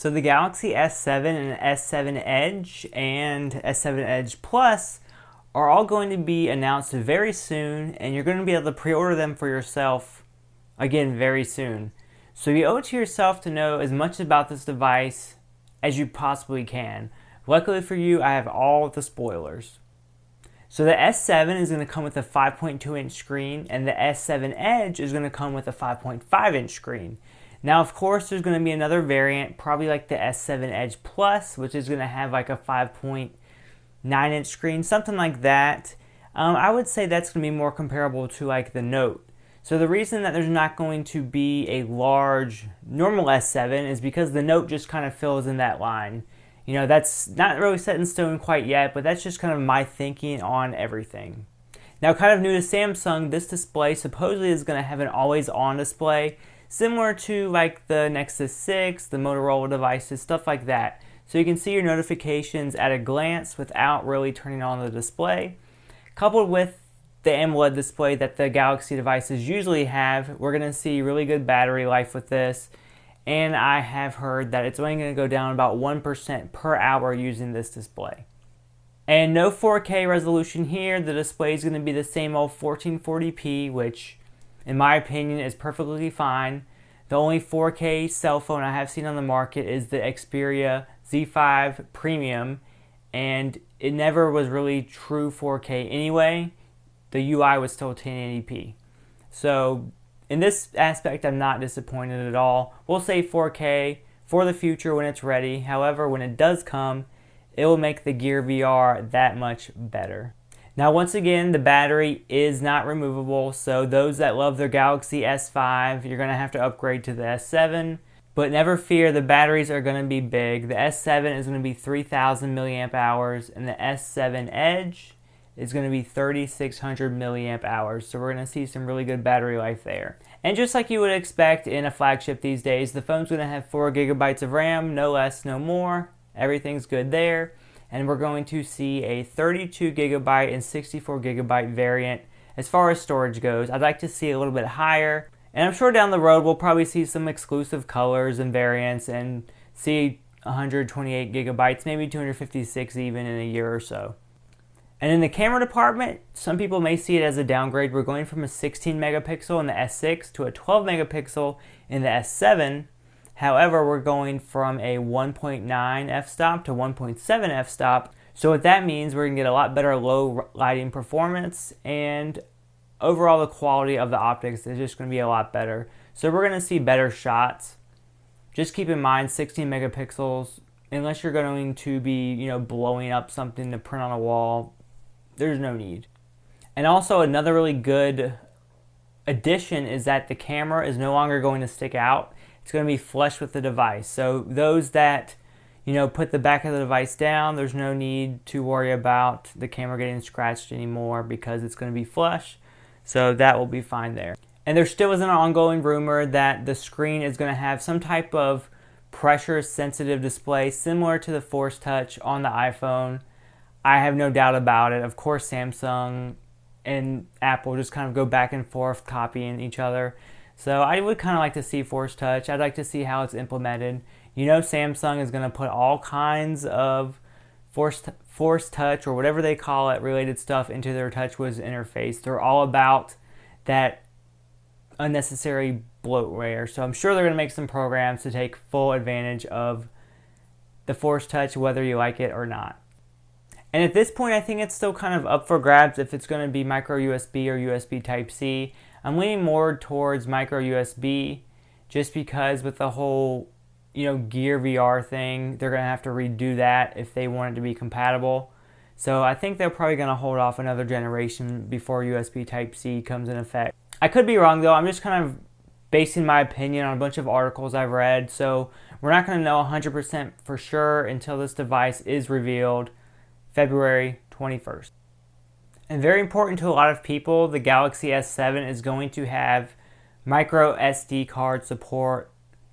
So the Galaxy S7 and S7 Edge and S7 Edge Plus are all going to be announced very soon, and you're going to be able to pre-order them for yourself again very soon. So you owe it to yourself to know as much about this device as you possibly can. Luckily for you, I have all of the spoilers. So the S7 is going to come with a 5.2 inch screen, and the S7 Edge is going to come with a 5.5 inch screen. Now, of course, there's going to be another variant, probably like the S7 Edge Plus, which is going to have like a 5.9 inch screen, something like that. I would say that's going to be more comparable to like the Note. So the reason that there's not going to be a large normal S7 is because the Note just kind of fills in that line. You know, that's not really set in stone quite yet, but that's just kind of my thinking on everything. Now, kind of new to Samsung, this display supposedly is going to have an always-on display, similar to like the Nexus 6, the Motorola devices, stuff like that. So you can see your notifications at a glance without really turning on the display. Coupled with the AMOLED display that the Galaxy devices usually have, we're going to see really good battery life with this. And I have heard that it's only going to go down about 1% per hour using this display. And no 4K resolution here. The display is going to be the same old 1440p, which in my opinion is perfectly fine. The only 4K cell phone I have seen on the market is the Xperia Z5 Premium, and it never was really true 4K anyway. The UI was still 1080p. So in this aspect, I'm not disappointed at all. We'll say 4K for the future when it's ready. However, when it does come, it will make the Gear VR that much better. Now, once again, the battery is not removable, so those that love their Galaxy S5, you're going to have to upgrade to the S7. But never fear, the batteries are going to be big. The S7 is going to be 3,000 milliamp hours, and the S7 Edge is going to be 3,600 milliamp hours. So we're going to see some really good battery life there. And just like you would expect in a flagship these days, the phone's going to have 4 gigabytes of RAM, no less, no more. Everything's good there. And we're going to see a 32 gigabyte and 64 gigabyte variant as far as storage goes. I'd like to see a little bit higher. And I'm sure down the road we'll probably see some exclusive colors and variants and see 128 gigabytes, maybe 256 even in a year or so. And in the camera department, some people may see it as a downgrade. We're going from a 16 megapixel in the S6 to a 12 megapixel in the S7. However, we're going from a 1.9 f-stop to 1.7 f-stop. So what that means, we're going to get a lot better low lighting performance, and overall the quality of the optics is just going to be a lot better. So we're going to see better shots. Just keep in mind 16 megapixels, unless you're going to be, blowing up something to print on a wall, there's no need. And also another really good addition is that the camera is no longer going to stick out. It's going to be flush with the device. So those that, put the back of the device down, there's no need to worry about the camera getting scratched anymore because it's going to be flush. So that will be fine there. And there still is an ongoing rumor that the screen is going to have some type of pressure-sensitive display similar to the Force Touch on the iPhone. I have no doubt about it. Of course, Samsung and Apple just kind of go back and forth copying each other. So I would kind of like to see Force Touch. I'd like to see how it's implemented. Samsung is going to put all kinds of Force Touch or whatever they call it related stuff into their TouchWiz interface. They're all about that unnecessary bloatware. So I'm sure they're going to make some programs to take full advantage of the Force Touch, whether you like it or not. And at this point, I think it's still kind of up for grabs if it's going to be micro USB or USB Type-C. I'm leaning more towards micro USB just because with the whole, Gear VR thing, they're going to have to redo that if they want it to be compatible. So I think they're probably going to hold off another generation before USB Type-C comes in effect. I could be wrong though. I'm just kind of basing my opinion on a bunch of articles I've read. So we're not going to know 100% for sure until this device is revealed February 21st. And very important to a lot of people, the Galaxy S7 is going to have micro SD card support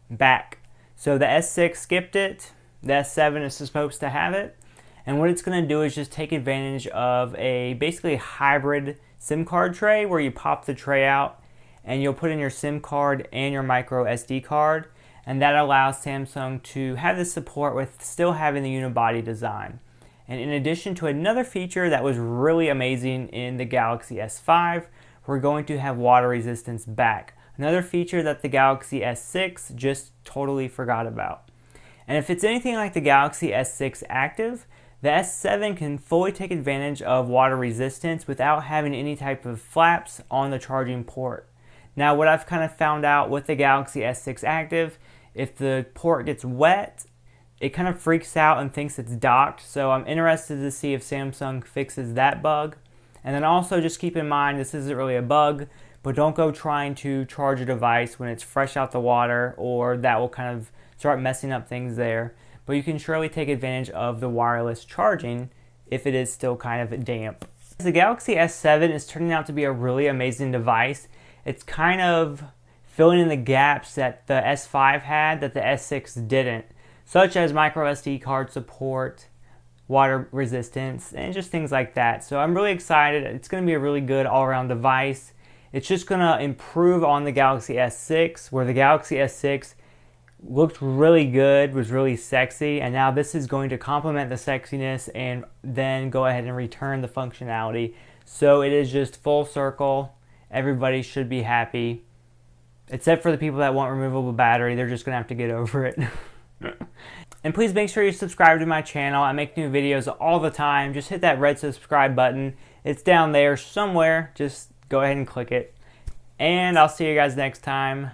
back. So the S6 skipped it, the S7 is supposed to have it, and what it's going to do is just take advantage of a basically hybrid SIM card tray where you pop the tray out and you'll put in your SIM card and your micro SD card. and that allows Samsung to have this support with still having the unibody design. And in addition to another feature that was really amazing in the Galaxy S5, we're going to have water resistance back. Another feature that the Galaxy S6 just totally forgot about. And if it's anything like the Galaxy S6 Active, the S7 can fully take advantage of water resistance without having any type of flaps on the charging port. Now, what I've kind of found out with the Galaxy S6 Active, if the port gets wet, it kind of freaks out and thinks it's docked. So I'm interested to see if Samsung fixes that bug. And then also just keep in mind, this isn't really a bug, but don't go trying to charge a device when it's fresh out the water, or that will kind of start messing up things there. But you can surely take advantage of the wireless charging if it is still kind of damp. The Galaxy S7 is turning out to be a really amazing device. It's kind of filling in the gaps that the S5 had that the S6 didn't, such as micro SD card support, water resistance, and just things like that. So I'm really excited. It's going to be a really good all-around device. It's just going to improve on the Galaxy S6, where the Galaxy S6 looked really good, was really sexy, and now this is going to complement the sexiness and then go ahead and return the functionality. So it is just full circle. Everybody should be happy, except for the people that want removable battery. They're just going to have to get over it. And please make sure you subscribe to my channel. I make new videos all the time. Just hit that red subscribe button. It's down there somewhere. Just go ahead and click it. And I'll see you guys next time.